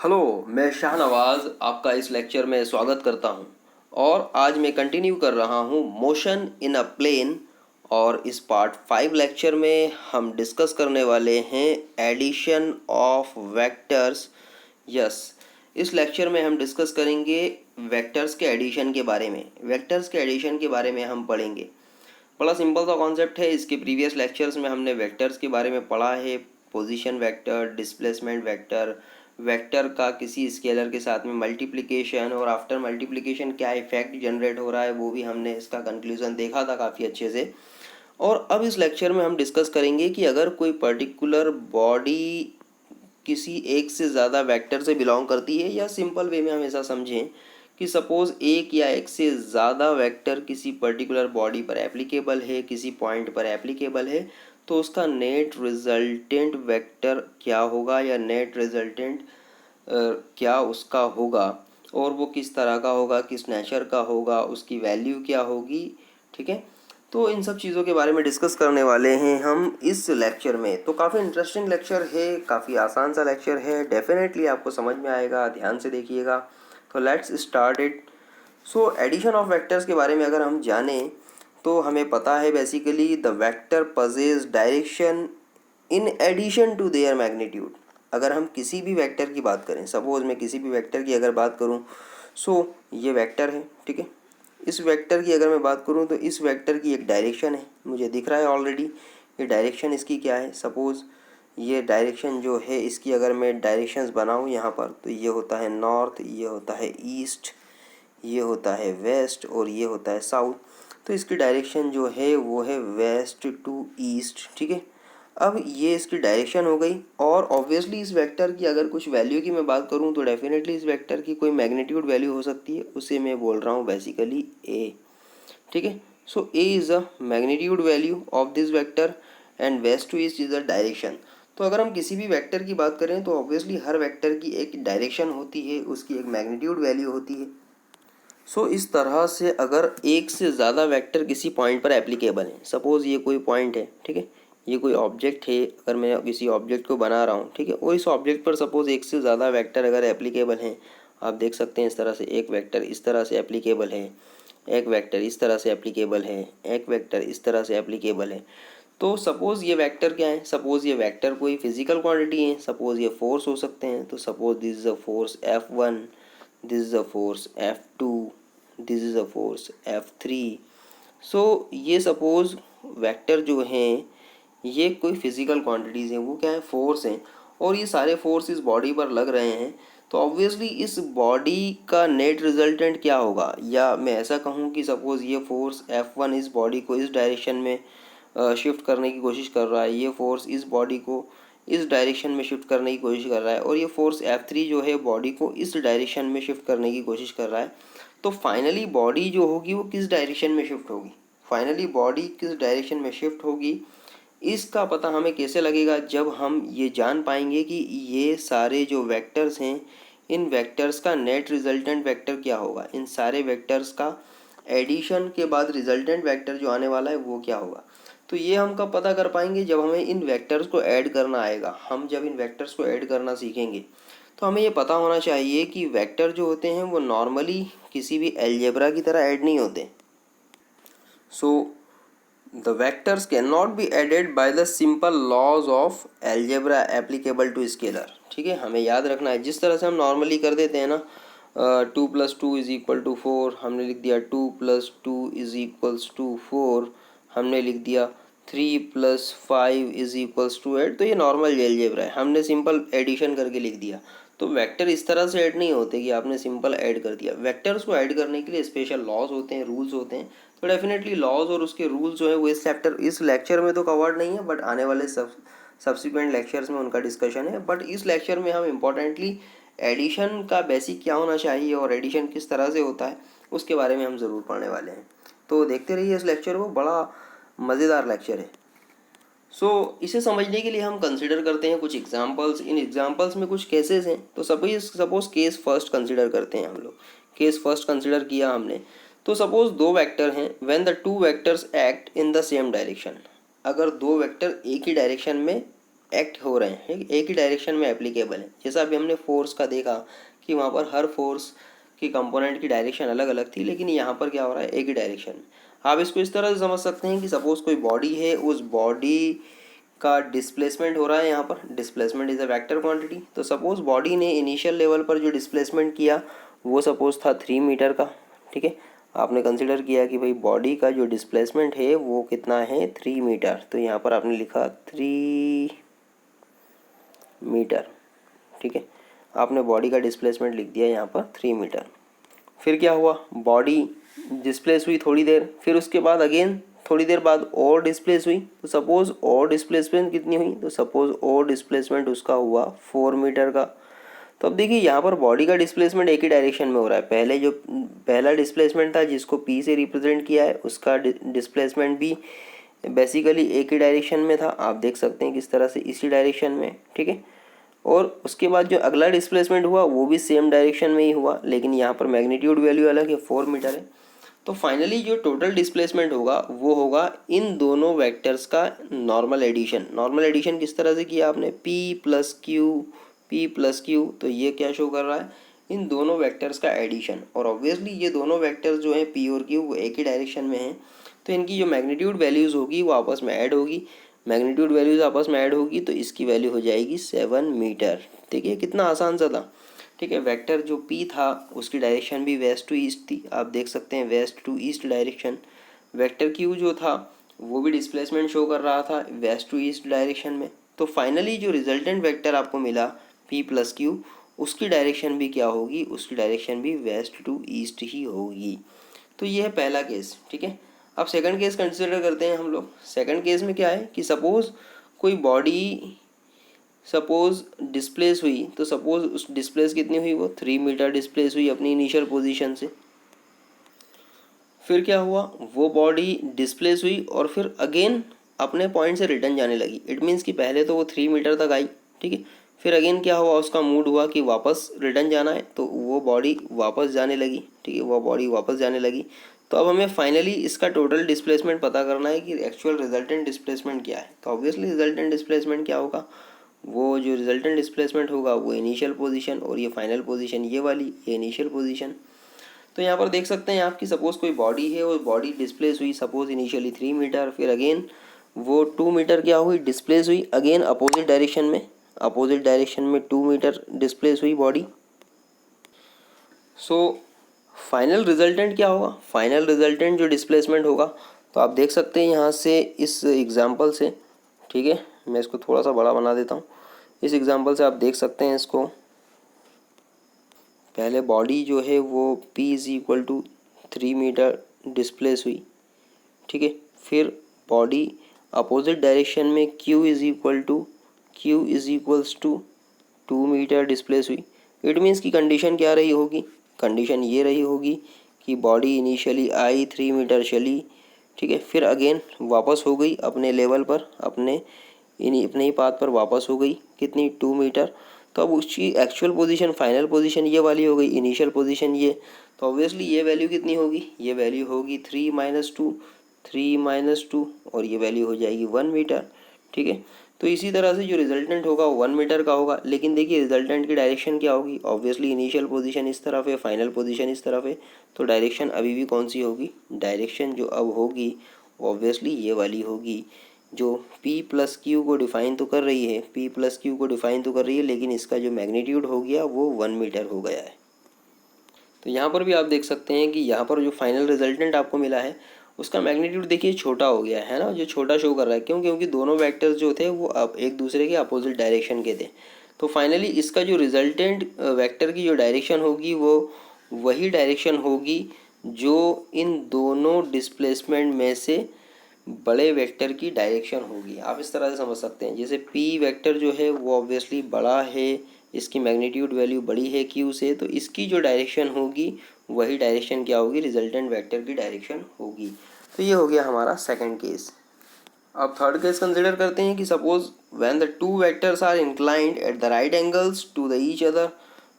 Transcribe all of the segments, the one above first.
Hello, मैं शाहनवाज आपका इस लेक्चर में स्वागत करता हूं और आज मैं कंटिन्यू कर रहा हूं मोशन इन अ प्लेन। और इस पार्ट 5 लेक्चर में हम डिस्कस करने वाले हैं एडिशन ऑफ वेक्टर्स। यस, इस लेक्चर में हम डिस्कस करेंगे वेक्टर्स के एडिशन के बारे में। वेक्टर्स के एडिशन के बारे में हम पढ़ेंगे। बड़ा सिंपल सा कॉन्सेप्ट है। इसके प्रीवियस लेक्चर्स में हमने वेक्टर्स के बारे में पढ़ा है। Position vector, displacement vector, vector का किसी स्केलर के साथ में मल्टीप्लिकेशन और आफ्टर मल्टीप्लिकेशन क्या इफेक्ट जनरेट हो रहा है, वो भी हमने इसका कंक्लूजन देखा था काफ़ी अच्छे से। और अब इस लेक्चर में हम डिस्कस करेंगे कि अगर कोई पर्टिकुलर बॉडी किसी एक से ज़्यादा वेक्टर से बिलोंग करती है, या सिंपल वे में हम ऐसा समझें कि सपोज़ एक या एक से ज़्यादा वेक्टर किसी पर्टिकुलर बॉडी पर एप्लीकेबल है, किसी पॉइंट पर एप्लीकेबल है, तो उसका नेट रिजल्टेंट वेक्टर क्या होगा या नेट रिजल्टेंट क्या उसका होगा, और वो किस तरह का होगा, किस नेचर का होगा, उसकी वैल्यू क्या होगी। ठीक है, तो इन सब चीज़ों के बारे में डिस्कस करने वाले हैं हम इस लेक्चर में। तो काफ़ी इंटरेस्टिंग लेक्चर है, काफ़ी आसान सा लेक्चर है, डेफिनेटली आपको समझ में आएगा, ध्यान से देखिएगा। तो let's start it. So addition of vectors के बारे में अगर हम जानें तो हमें पता है basically the vector possess direction in addition to their magnitude. अगर हम किसी भी वेक्टर की बात करें, सपोज मैं किसी भी वेक्टर की अगर बात करूं, सो ये वेक्टर है, ठीक है। इस वेक्टर की अगर मैं बात करूं तो इस वेक्टर की एक डायरेक्शन है, मुझे दिख रहा है ऑलरेडी। ये डायरेक्शन इसकी क्या है, सपोज़ ये डायरेक्शन जो है इसकी अगर मैं डायरेक्शंस बनाऊं यहाँ पर, तो ये होता है नॉर्थ, ये होता है ईस्ट, ये होता है वेस्ट और ये होता है साउथ। तो इसकी डायरेक्शन जो है वो है वेस्ट टू ईस्ट, ठीक है। अब ये इसकी डायरेक्शन हो गई, और ऑब्वियसली इस वेक्टर की अगर कुछ वैल्यू की मैं बात करूं तो डेफिनेटली इस वेक्टर की कोई मैग्नीट्यूड वैल्यू हो सकती है, उसे मैं बोल रहा हूं बेसिकली ए, ठीक है। So A is a magnitude value of this vector and west to east is a direction. तो अगर हम किसी भी वेक्टर की बात करें तो ऑब्वियसली हर वेक्टर की एक डायरेक्शन होती है, उसकी एक मैग्नीट्यूड वैल्यू होती है। सो इस तरह से अगर एक से ज़्यादा वेक्टर किसी पॉइंट पर एप्लीकेबल है, सपोज़ ये कोई पॉइंट है, ठीक है, ये कोई ऑब्जेक्ट है, अगर मैं किसी ऑब्जेक्ट को बना रहा हूँ, ठीक है, और इस ऑब्जेक्ट पर सपोज़ एक से ज़्यादा वेक्टर अगर एप्लीकेबल हैं, आप देख सकते हैं इस तरह से एक वेक्टर इस तरह से एप्लीकेबल है, एक वेक्टर इस तरह से एप्लीकेबल है, एक वेक्टर इस तरह से एप्लीकेबल है। तो सपोज़ ये वेक्टर क्या है, सपोज़ ये वेक्टर कोई फिजिकल क्वांटिटी है, सपोज़ ये फोर्स हो सकते हैं। तो suppose this is a force F1, this is a force F2, this is a force F3। सो ये सपोज़ वेक्टर जो हैं ये कोई फिजिकल क्वांटिटीज़ हैं, वो क्या है, फोर्स हैं, और ये सारे फोर्स इस बॉडी पर लग रहे हैं। तो ऑब्वियसली इस बॉडी का नेट रिजल्टेंट क्या होगा, या मैं ऐसा कहूँ कि सपोज़ ये फोर्स F1 इस बॉडी को इस डायरेक्शन में शिफ्ट करने की कोशिश कर रहा है, ये फोर्स इस बॉडी को इस डायरेक्शन में शिफ्ट करने की कोशिश कर रहा है, और ये फोर्स F3 जो है बॉडी को इस डायरेक्शन में शिफ्ट करने की कोशिश कर रहा है। तो फाइनली बॉडी जो होगी वो किस डायरेक्शन में शिफ्ट होगी, फाइनली बॉडी किस डायरेक्शन में शिफ्ट होगी, इसका पता हमें कैसे लगेगा, जब हम ये जान पाएंगे कि ये सारे जो वेक्टर्स हैं, इन वेक्टर्स का नेट रिजल्टेंट वेक्टर क्या होगा, इन सारे वेक्टर्स का एडिशन के बाद रिजल्टेंट वेक्टर जो आने वाला है वो क्या होगा। तो ये हम कब पता कर पाएंगे, जब हमें इन वेक्टर्स को ऐड करना आएगा। हम जब इन वेक्टर्स को ऐड करना सीखेंगे तो हमें ये पता होना चाहिए कि वेक्टर जो होते हैं वो नॉर्मली किसी भी अलजेब्रा की तरह ऐड नहीं होते। So the vectors can not be added by the simple laws of algebra applicable to scalar, ठीक है। हमें याद रखना है, जिस तरह से हम नॉर्मली कर देते हैं ना, 2+2 = 4, हमने लिख दिया 2+2 = हमने लिख दिया 3+5 = 8। तो ये नॉर्मल अलजेब्रा है, हमने सिंपल एडिशन करके लिख दिया। तो वेक्टर इस तरह से ऐड नहीं होते कि आपने सिंपल ऐड कर दिया। वेक्टर्स को ऐड करने के लिए स्पेशल लॉज होते हैं, रूल्स होते हैं। तो डेफिनेटली लॉज और उसके रूल्स जो है वो इस लेक्चर में तो कवर्ड नहीं है, बट आने वाले सब्सिक्वेंट लेक्चर्स में उनका डिस्कशन है। बट इस लेक्चर में हम इम्पोर्टेंटली एडिशन का बेसिक क्या होना चाहिए और एडिशन किस तरह से होता है उसके बारे में हम ज़रूर पढ़ने वाले हैं। तो देखते रहिए इस लेक्चर को, बड़ा मज़ेदार लेक्चर है। इसे समझने के लिए हम कंसिडर करते हैं कुछ एग्जांपल्स। इन एग्जांपल्स में कुछ केसेस हैं। तो सपोज केस फर्स्ट कंसिडर करते हैं हम लोग। केस फर्स्ट कंसिडर किया हमने, तो सपोज दो वेक्टर हैं, when the two vectors act in the same direction. अगर दो वेक्टर एक ही डायरेक्शन में एक्ट हो रहे हैं, एक ही डायरेक्शन में एप्लीकेबल है। जैसा अभी हमने फोर्स का देखा कि वहाँ पर हर फोर्स की कंपोनेंट की डायरेक्शन अलग अलग थी, लेकिन यहाँ पर क्या हो रहा है, एक ही डायरेक्शन में। आप इसको इस तरह से समझ सकते हैं कि सपोज कोई बॉडी है, उस बॉडी का डिस्प्लेसमेंट हो रहा है। यहाँ पर displacement is a vector quantity. तो सपोज बॉडी ने इनिशियल लेवल पर जो डिस्प्लेसमेंट किया वो सपोज था 3 मीटर का, ठीक है। आपने कंसिडर किया कि भाई बॉडी का जो डिस्प्लेसमेंट है वो कितना है, 3 मीटर। तो यहाँ पर आपने लिखा 3 मीटर, ठीक है। आपने बॉडी का डिस्प्लेसमेंट लिख दिया यहाँ पर 3 मीटर। फिर क्या हुआ, बॉडी डिस्प्लेस हुई थोड़ी देर, फिर उसके बाद अगेन थोड़ी देर बाद और डिस्प्लेस हुई। तो सपोज और डिस्प्लेसमेंट कितनी हुई, तो सपोज और डिस्प्लेसमेंट उसका हुआ 4 मीटर का। तो अब देखिए यहाँ पर बॉडी का डिस्प्लेसमेंट एक ही डायरेक्शन में हो रहा है। पहले जो पहला डिस्प्लेसमेंट था जिसको पी से रिप्रेजेंट किया है, उसका डिस्प्लेसमेंट भी बेसिकली एक ही डायरेक्शन में था। आप देख सकते हैं किस तरह से, इसी डायरेक्शन में, ठीक है। और उसके बाद जो अगला डिस्प्लेसमेंट हुआ वो भी सेम डायरेक्शन में ही हुआ, लेकिन यहाँ पर मैग्नीट्यूड वैल्यू अलग है, 4 मीटर है। तो फाइनली जो टोटल डिस्प्लेसमेंट होगा वो होगा इन दोनों वेक्टर्स का नॉर्मल एडिशन। नॉर्मल एडिशन किस तरह से किया आपने, P प्लस क्यू। तो ये क्या शो कर रहा है, इन दोनों वेक्टर्स का एडिशन। और ऑब्वियसली ये दोनों वेक्टर्स जो हैं P और Q वो एक ही डायरेक्शन में हैं, तो इनकी जो मैग्नीट्यूड वैल्यूज़ होगी वो आपस में ऐड होगी। मैग्नीट्यूड वैल्यूज़ आपस में ऐड होगी तो इसकी वैल्यू हो जाएगी 7 मीटर। देखिए कितना आसान सा था, ठीक है। वेक्टर जो P था उसकी डायरेक्शन भी वेस्ट टू ईस्ट थी, आप देख सकते हैं west to east direction. Vector Q जो था वो भी डिस्प्लेसमेंट शो कर रहा था वेस्ट टू ईस्ट डायरेक्शन में। तो फाइनली जो रिजल्टेंट वेक्टर आपको मिला P प्लस Q, उसकी डायरेक्शन भी क्या होगी, उसकी डायरेक्शन भी वेस्ट टू ईस्ट ही होगी। तो ये है पहला केस, ठीक है। अब सेकंड केस कंसिडर करते हैं हम लोग। सेकंड केस में क्या है कि सपोज कोई बॉडी सपोज डिस्प्लेस हुई, तो सपोज उस डिस्प्लेस कितनी हुई, वो 3 मीटर डिस्प्लेस हुई अपनी इनिशियल पोजीशन से। फिर क्या हुआ, वो बॉडी डिस्प्लेस हुई और फिर अगेन अपने पॉइंट से रिटर्न जाने लगी। इट मीन्स कि पहले तो वो 3 मीटर तक आई, ठीक है। फिर अगेन क्या हुआ, उसका मूड हुआ कि वापस रिटर्न जाना है, तो वो बॉडी वापस जाने लगी, ठीक है। वो बॉडी वापस जाने लगी। तो अब हमें फाइनली इसका टोटल डिस्प्लेसमेंट पता करना है कि एक्चुअल रिजल्टेंट डिस्प्लेसमेंट क्या है। तो ऑब्वियसली रिजल्टेंट डिस्प्लेसमेंट क्या होगा, वो जो रिजल्टेंट डिस्प्लेसमेंट होगा वो इनिशियल पोजीशन, और ये फाइनल पोजीशन ये वाली, ये इनिशियल पोजीशन। तो यहाँ पर देख सकते हैं आपकी सपोज कोई बॉडी है, वो बॉडी डिस्प्लेस हुई सपोज इनिशियली 3 मीटर, फिर अगेन वो 2 मीटर क्या हुई, डिस्प्लेस हुई अगेन अपोजिट डायरेक्शन में। अपोजिट डायरेक्शन में 2 मीटर डिस्प्लेस हुई बॉडी। सो फाइनल रिजल्टेंट क्या होगा, फाइनल रिजल्टेंट जो डिस्प्लेसमेंट होगा, तो आप देख सकते हैं यहाँ से इस एग्जांपल से, ठीक है। मैं इसको थोड़ा सा बड़ा बना देता हूँ। इस एग्जांपल से आप देख सकते हैं इसको, पहले बॉडी जो है वो P is equal to 3 metre displace हुई, ठीक है। फिर बॉडी अपोजिट डायरेक्शन में Q is equals to 2 metre displace हुई। इट मीन्स की कंडीशन क्या रही होगी, कंडीशन ये रही होगी कि बॉडी इनिशियली आई 3 मीटर चली, ठीक है। फिर अगेन वापस हो गई अपने लेवल पर, अपने ही पाथ पर वापस हो गई, कितनी, 2 मीटर। तो अब उसकी एक्चुअल पोजीशन, फाइनल पोजीशन ये वाली हो गई, इनिशियल पोजीशन ये। तो ऑब्वियसली ये वैल्यू कितनी होगी, ये वैल्यू होगी 3 - 2 और ये वैल्यू हो जाएगी 1 मीटर, ठीक है। तो इसी तरह से जो रिजल्टेंट होगा वो 1 मीटर का होगा। लेकिन देखिए रिजल्टेंट की डायरेक्शन क्या होगी, ऑब्वियसली इनिशियल पोजीशन इस तरफ है, फाइनल पोजीशन इस तरफ है। तो डायरेक्शन अभी भी कौन सी होगी, डायरेक्शन जो अब होगी ऑब्वियसली ये वाली होगी, जो P प्लस Q को डिफाइन तो कर रही है, P प्लस Q को डिफाइन तो कर रही है, लेकिन इसका जो मैग्नीट्यूड हो गया वो 1 मीटर हो गया है। तो यहाँ पर भी आप देख सकते हैं कि यहाँ पर जो फाइनल रिजल्टेंट आपको मिला है उसका मैग्नीट्यूड देखिए छोटा हो गया है ना, जो छोटा शो कर रहा है। क्यों, क्योंकि दोनों वेक्टर्स जो थे वो अब एक दूसरे के अपोजिट डायरेक्शन के थे। तो फाइनली इसका जो रिजल्टेंट वेक्टर की जो डायरेक्शन होगी वो वही डायरेक्शन होगी जो इन दोनों डिस्प्लेसमेंट में से बड़े वेक्टर की डायरेक्शन होगी। आप इस तरह से समझ सकते हैं, जैसे P वेक्टर जो है वो ऑब्वियसली बड़ा है, इसकी मैग्नीट्यूड वैल्यू बड़ी है Q से, तो इसकी जो डायरेक्शन होगी वही डायरेक्शन क्या होगी, रिजल्टेंट वेक्टर की डायरेक्शन होगी। तो ये हो गया हमारा सेकंड केस। अब थर्ड केस कंसिडर करते हैं कि suppose when the two vectors are inclined at the right angles to the each other.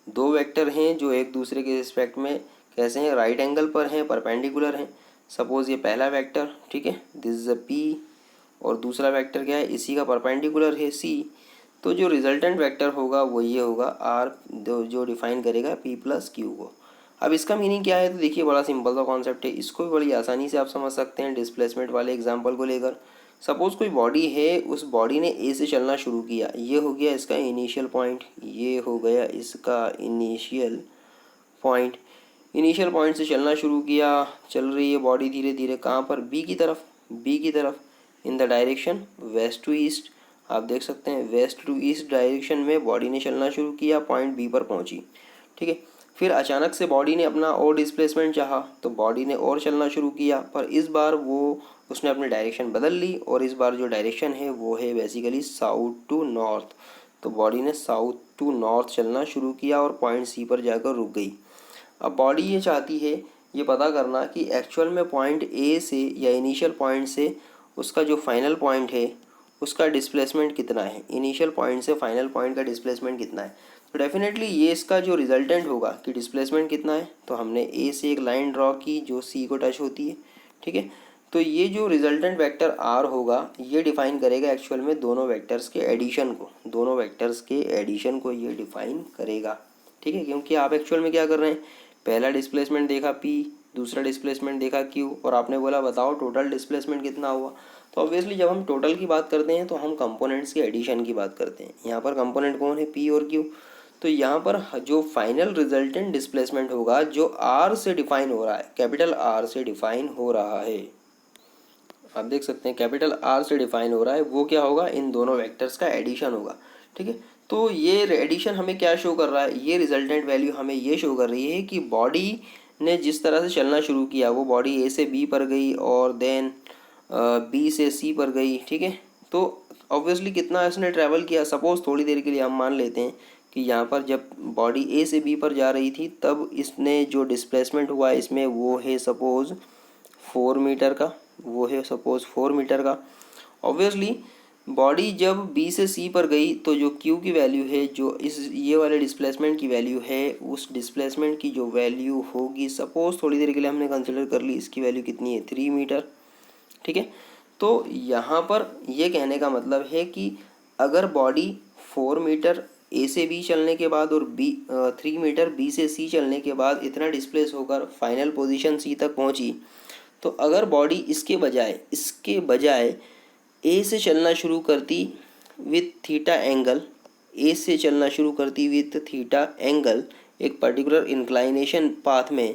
दो वेक्टर हैं जो एक दूसरे के रिस्पेक्ट में कैसे हैं, राइट एंगल पर हैं, परपेंडिकुलर हैं। सपोज ये पहला वेक्टर, ठीक है, दिस इज अ P, और दूसरा वेक्टर क्या है, इसी का परपेंडिकुलर है C। तो जो रिजल्टेंट वेक्टर होगा वो ये होगा आर, जो डिफाइन करेगा पी प्लस क्यू को। अब इसका मीनिंग क्या है, तो देखिए बड़ा सिंपल सा कॉन्सेप्ट है, इसको भी बड़ी आसानी से आप समझ सकते हैं डिस्प्लेसमेंट वाले एग्जांपल को लेकर। सपोज कोई बॉडी है, उस बॉडी ने ए से चलना शुरू किया, ये हो गया इसका इनिशियल पॉइंट, ये हो गया इसका इनिशियल पॉइंट। इनिशियल पॉइंट से चलना शुरू किया, चल रही है बॉडी धीरे धीरे कहाँ पर, बी की तरफ, बी की तरफ in the direction west to east. आप देख सकते हैं वेस्ट टू ईस्ट डायरेक्शन में बॉडी ने चलना शुरू किया, पॉइंट बी पर पहुंची। ठीक है, फिर अचानक से बॉडी ने अपना और डिस्प्लेसमेंट चाहा, तो बॉडी ने और चलना शुरू किया, पर इस बार उसने अपनी डायरेक्शन बदल ली, और इस बार जो डायरेक्शन है वो है बेसिकली साउथ टू नॉर्थ। तो बॉडी ने साउथ टू नॉर्थ चलना शुरू किया और पॉइंट सी पर जाकर रुक गई। अब बॉडी ये चाहती है ये पता करना कि एक्चुअल में पॉइंट ए से या इनिशियल पॉइंट से उसका जो फाइनल पॉइंट है उसका डिस्प्लेसमेंट कितना है, इनिशियल पॉइंट से फाइनल पॉइंट का डिस्प्लेसमेंट कितना है। तो डेफिनेटली ये इसका जो रिजल्टेंट होगा कि डिस्प्लेसमेंट कितना है, तो हमने ए से एक लाइन ड्रॉ की जो सी को टच होती है। ठीक है, तो ये जो रिजल्टेंट वेक्टर आर होगा ये डिफाइन करेगा एक्चुअल में दोनों वेक्टर्स के एडिशन को, दोनों वेक्टर्स के एडिशन को ये डिफाइन करेगा। ठीक है, क्योंकि आप एक्चुअल में क्या कर रहे हैं, पहला डिस्प्लेसमेंट देखा पी, दूसरा डिस्प्लेसमेंट देखा क्यू, और आपने बोला बताओ टोटल डिस्प्लेसमेंट कितना हुआ। तो ऑब्वियसली जब हम टोटल की बात करते हैं तो हम कंपोनेंट्स के एडिशन की बात करते हैं। यहाँ पर कंपोनेंट कौन है, पी और क्यू। तो यहाँ पर जो फाइनल रिजल्टेंट डिस्प्लेसमेंट होगा जो आर से डिफाइन हो रहा है, कैपिटल आर से डिफाइन हो रहा है, आप देख सकते हैं कैपिटल आर से डिफाइन हो रहा है, वो क्या होगा, इन दोनों वेक्टर्स का एडिशन होगा। ठीक है, तो ये एडिशन हमें क्या शो कर रहा है, ये रिजल्टेंट वैल्यू हमें ये शो कर रही है कि बॉडी ने जिस तरह से चलना शुरू किया, वो बॉडी ए से बी पर गई और देन बी से सी पर गई। ठीक है, तो ऑब्वियसली कितना इसने ट्रैवल किया, सपोज थोड़ी देर के लिए हम मान लेते हैं कि यहाँ पर जब बॉडी ए से बी पर जा रही थी तब इसने जो डिस्प्लेसमेंट हुआ इसमें वो है सपोज 4 मीटर का, वो है सपोज 4 मीटर का। ऑब्वियसली बॉडी जब बी से सी पर गई तो जो क्यू की वैल्यू है, जो इस ये वाले डिस्प्लेसमेंट की वैल्यू है, उस डिस्प्लेसमेंट की जो वैल्यू होगी, सपोज थोड़ी देर के लिए हमने कंसिडर कर ली इसकी वैल्यू कितनी है, 3 मीटर। ठीक है, तो यहाँ पर ये कहने का मतलब है कि अगर बॉडी 4 मीटर ए से बी चलने के बाद और 3 मीटर बी से सी चलने के बाद इतना डिस्प्लेस होकर फाइनल पोजीशन सी तक पहुँची, तो अगर बॉडी इसके बजाय ए से चलना शुरू करती विथ थीटा एंगल, ए से चलना शुरू करती विथ थीटा एंगल एक पर्टिकुलर इंक्लाइनेशन पाथ में,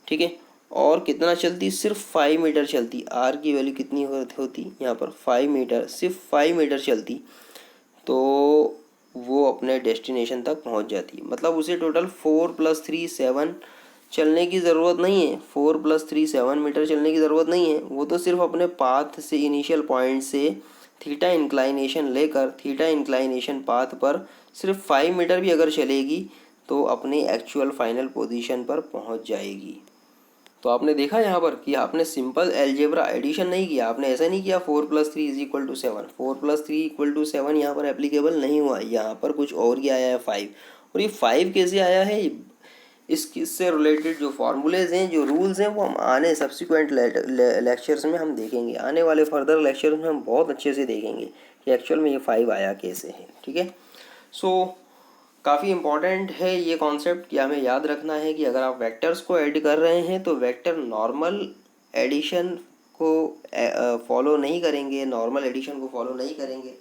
ठीक है, और कितना चलती, सिर्फ 5 मीटर चलती, आर की वैल्यू कितनी होती यहाँ पर 5 मीटर, सिर्फ 5 मीटर चलती, तो वो अपने डेस्टिनेशन तक पहुँच जाती। मतलब उसे टोटल 4 + 3 7 चलने की ज़रूरत नहीं है, 4 + 3 7 मीटर चलने की ज़रूरत नहीं है, वो तो सिर्फ अपने पाथ से, इनिशियल पॉइंट से थीटा इंक्लाइनेशन लेकर थीटा इंक्लाइनेशन पाथ पर सिर्फ 5 मीटर भी अगर चलेगी तो अपने एक्चुअल फाइनल पोजीशन पर पहुंच जाएगी। तो आपने देखा यहाँ पर कि आपने सिंपल एलजेब्रा एडिशन नहीं किया, आपने ऐसा नहीं किया 4 + 3 = 7, 4 + 3 = 7 यहाँ पर एप्लीकेबल नहीं हुआ, यहाँ पर कुछ और ही आया है 5। और ये 5 कैसे आया है, इससे रिलेटेड जो फार्मूलेज हैं, जो रूल्स हैं, वो हम आने सब्सिक्वेंट लेक्चर्स में हम देखेंगे, आने वाले फर्दर लेक्चर्स में हम बहुत अच्छे से देखेंगे कि एक्चुअल में ये 5 आया कैसे है। ठीक है, सो काफ़ी इम्पॉर्टेंट है ये कॉन्सेप्ट कि हमें याद रखना है कि अगर आप वेक्टर्स को ऐड कर रहे हैं तो वेक्टर नॉर्मल एडिशन को फॉलो नहीं करेंगे, नॉर्मल एडिशन को फॉलो नहीं करेंगे।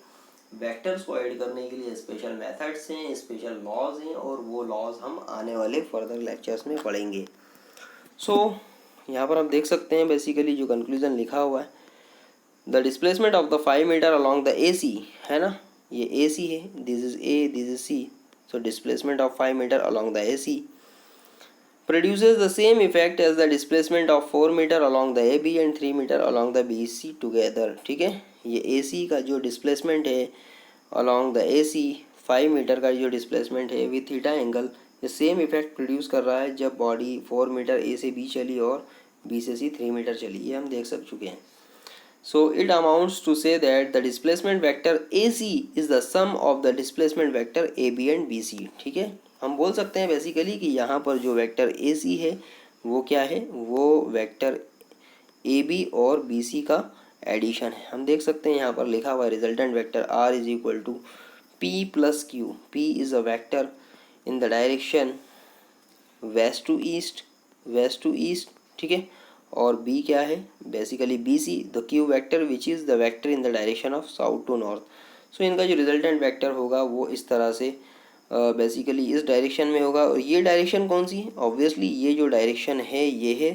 वेक्टर्स को ऐड करने के लिए स्पेशल मेथड्स हैं, स्पेशल लॉज हैं, और वो लॉज हम आने वाले फर्दर लेक्चर्स में पढ़ेंगे। सो यहाँ पर आप देख सकते हैं बेसिकली जो कंक्लूजन लिखा हुआ है, the displacement of the 5 metre along the A C, है ना, ये ए सी है, this is A, this is C, so displacement of 5 meter along the AC produces the same effect as the displacement of 4 meter along the AB and 3 meter along the BC together। ठीक है, ये AC का जो displacement है along the AC 5 metre का जो displacement है with theta angle, ये सेम इफेक्ट प्रोड्यूस कर रहा है जब बॉडी 4 मीटर ए से बी चली और बी से सी 3 मीटर चली, ये हम देख चुके हैं। So it amounts to say that the displacement vector AC is the sum of the displacement vector AB and BC। ठीक है, हम बोल सकते हैं बेसिकली कि यहाँ पर जो वेक्टर AC है वो क्या है, वो वेक्टर AB और BC का एडिशन है। हम देख सकते हैं यहाँ पर लिखा हुआ है resultant vector R = P plus Q. P is a vector in the direction west to east, ठीक है, और B क्या है, basically BC, the Q vector which is the vector in the direction of south to north. So इनका जो resultant vector होगा वो इस तरह से बेसिकली इस डायरेक्शन में होगा. और ये डायरेक्शन कौन सी है, ऑब्वियसली ये जो डायरेक्शन है ये है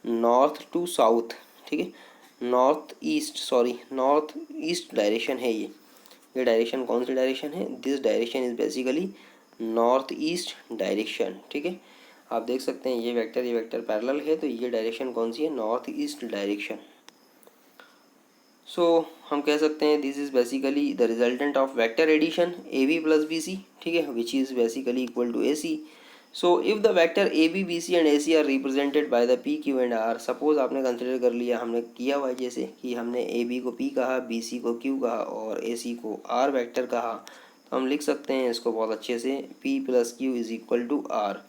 नॉर्थ टू साउथ, ठीक है, नॉर्थ ईस्ट डायरेक्शन है ये डायरेक्शन कौन सी डायरेक्शन है, this direction is basically north east direction, ठीक है. आप देख सकते हैं ये वेक्टर पैरेलल है, तो ये डायरेक्शन कौन सी है, नॉर्थ ईस्ट डायरेक्शन. सो हम कह सकते हैं this is basically the resultant of vector addition A B plus B C, ठीक है, which is basically equal to A C. So if the vector A B B C and A C are represented by the P Q and R, suppose आपने consider कर लिया, हमने किया हुआ जैसे कि हमने ए बी को पी कहा, बी सी को क्यू कहा और ए सी को आर वेक्टर कहा, तो हम लिख सकते हैं इसको बहुत अच्छे से, P plus Q is equal to R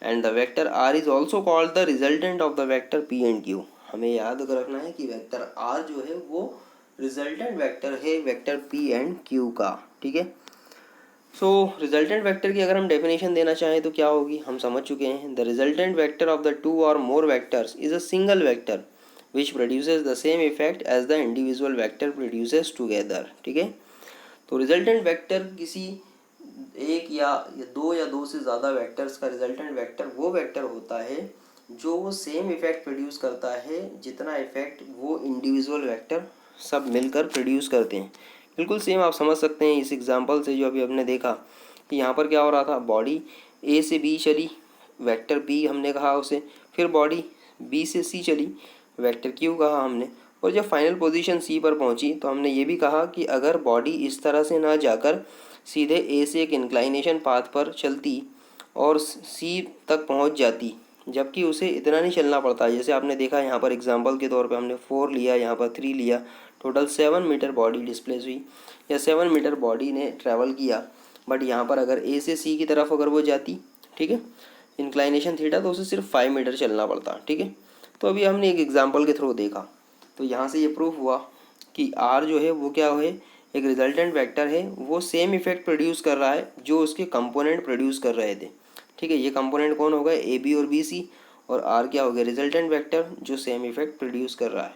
and the vector R is also called the resultant of the vector P and Q. हमें याद रखना है कि वेक्टर आर जो है वो रिजल्टेंट वेक्टर है वेक्टर पी एंड क्यू का, ठीक है. सो रिजल्टेंट वेक्टर की अगर हम डेफिनेशन देना चाहें तो क्या होगी, हम समझ चुके हैं. The resultant vector of the two और more vectors is a single vector which produces the same effect as the individual vector produces together, ठीक है. तो रिजल्टेंट वेक्टर किसी एक या दो या दो से ज़्यादा वेक्टर्स का रिजल्टेंट वेक्टर वो वेक्टर होता है जो वो सेम इफेक्ट प्रोड्यूस करता है जितना इफेक्ट वो इंडिविजुअल वेक्टर सब मिलकर प्रोड्यूस करते हैं. बिल्कुल सेम आप समझ सकते हैं इस एग्जांपल से जो अभी हमने देखा कि यहाँ पर क्या हो रहा था, बॉडी ए से बी चली, वेक्टर बी हमने कहा उसे, फिर बॉडी बी से सी चली, वेक्टर क्यू कहा हमने, और जब फाइनल पोजीशन सी पर पहुंची तो हमने ये भी कहा कि अगर बॉडी इस तरह से ना जाकर सीधे ए से एक इंक्लाइनेशन पाथ पर चलती और सी तक पहुंच जाती, जबकि उसे इतना नहीं चलना पड़ता. जैसे आपने देखा यहाँ पर एग्जांपल के तौर पे हमने 4 लिया, यहाँ पर 3 लिया, टोटल 7 मीटर बॉडी डिस्प्लेस हुई या 7 मीटर बॉडी ने ट्रैवल किया. बट यहाँ पर अगर ए से सी की तरफ अगर वो जाती, ठीक है, इंक्लाइनेशन थीटा, तो उसे सिर्फ 5 मीटर चलना पड़ता, ठीक है. तो अभी हमने एक एग्जाम्पल के थ्रू देखा, तो यहाँ से ये प्रूफ हुआ कि आर जो है वो क्या है, एक रिजल्टेंट वेक्टर है, वो सेम इफेक्ट प्रोड्यूस कर रहा है जो उसके कंपोनेंट प्रोड्यूस कर रहे थे, ठीक है. ये कंपोनेंट कौन हो गए, ए बी और बी सी, और आर क्या हो गया, रिजल्टेंट वेक्टर जो सेम इफेक्ट प्रोड्यूस कर रहा है.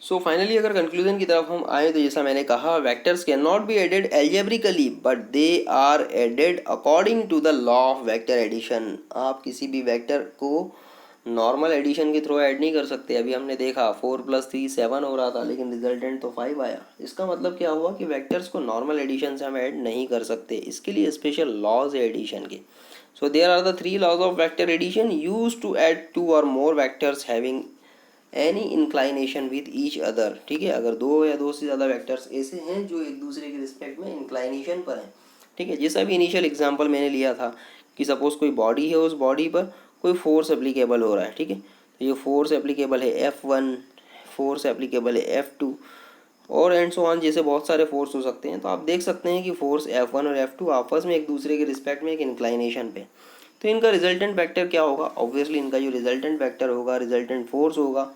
सो फाइनली अगर कंक्लूजन की तरफ हम आए तो जैसा मैंने कहा, vectors can not be added algebraically but they are added according to the law of vector addition. आप किसी भी वेक्टर को नॉर्मल एडिशन के थ्रू ऐड नहीं कर सकते. अभी हमने देखा 4 + 3 7 हो रहा था, लेकिन रिजल्टेंट तो 5 आया. इसका मतलब क्या हुआ कि वेक्टर्स को नॉर्मल एडिशन से हम ऐड नहीं कर सकते. इसके लिए स्पेशल लॉज है एडिशन के. So there are the 3 laws of vector addition used to add 2 और more vectors having any inclination with each other, ठीक है. अगर दो या दो से ज़्यादा वेक्टर्स ऐसे हैं जो एक दूसरे के रिस्पेक्ट में इंक्लाइनेशन पर हैं, ठीक है. जैसा भी इनिशियल एग्जांपल मैंने लिया था कि सपोज कोई बॉडी है, उस बॉडी पर कोई फोर्स एप्लीकेबल हो रहा है, ठीक है. तो ये फोर्स एप्लीकेबल है F1, फोर्स एप्लीकेबल है F2 और एंड सो ऑन, जैसे बहुत सारे फोर्स हो सकते हैं. तो आप देख सकते हैं कि फोर्स F1 और F2 आपस में एक दूसरे के रिस्पेक्ट में एक इंक्लाइनेशन पे, तो इनका रिजल्टेंट वेक्टर क्या होगा, ऑब्वियसली इनका जो रिजल्टेंट वेक्टर होगा, रिजल्टेंट फोर्स होगा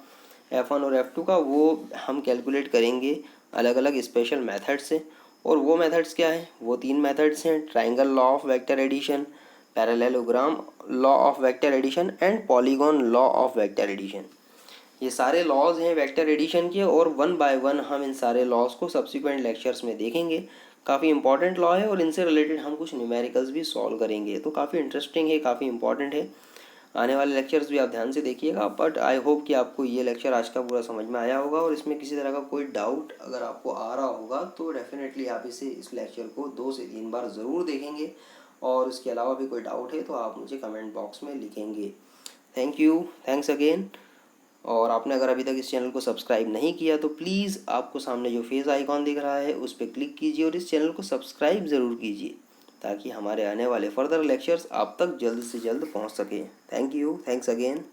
F1 और F2 का, वो हम कैलकुलेट करेंगे अलग अलग स्पेशल मेथड से. और वो मेथड्स क्या है, वो 3 मेथड्स हैं, triangle law of vector addition, parallelogram law of vector addition and polygon law of vector addition. ये सारे लॉज हैं वेक्टर एडिशन के, और 1 बाय 1 हम इन सारे लॉज को सब्सिक्वेंट लेक्चर्स में देखेंगे. काफ़ी इंपॉर्टेंट लॉ है और इनसे रिलेटेड हम कुछ न्यूमेरिकल्स भी सॉल्व करेंगे, तो काफ़ी इंटरेस्टिंग है, काफ़ी इंपॉर्टेंट है. आने वाले लेक्चर्स भी आप ध्यान से देखिएगा. बट आई होप कि आपको ये लेक्चर आज का पूरा समझ में आया होगा, और इसमें किसी तरह का कोई डाउट अगर आपको आ रहा होगा तो डेफिनेटली आप इस लेक्चर को 2 से 3 बार ज़रूर देखेंगे, और उसके अलावा भी कोई डाउट है तो आप मुझे कमेंट बॉक्स में लिखेंगे. Thank you, thanks again. और आपने अगर अभी तक इस चैनल को सब्सक्राइब नहीं किया तो प्लीज़ आपको सामने जो फेस आइकॉन दिख रहा है उस पर क्लिक कीजिए और इस चैनल को सब्सक्राइब ज़रूर कीजिए, ताकि हमारे आने वाले फर्दर लेक्चर्स आप तक जल्द से जल्द पहुंच सके. Thank you, thanks again.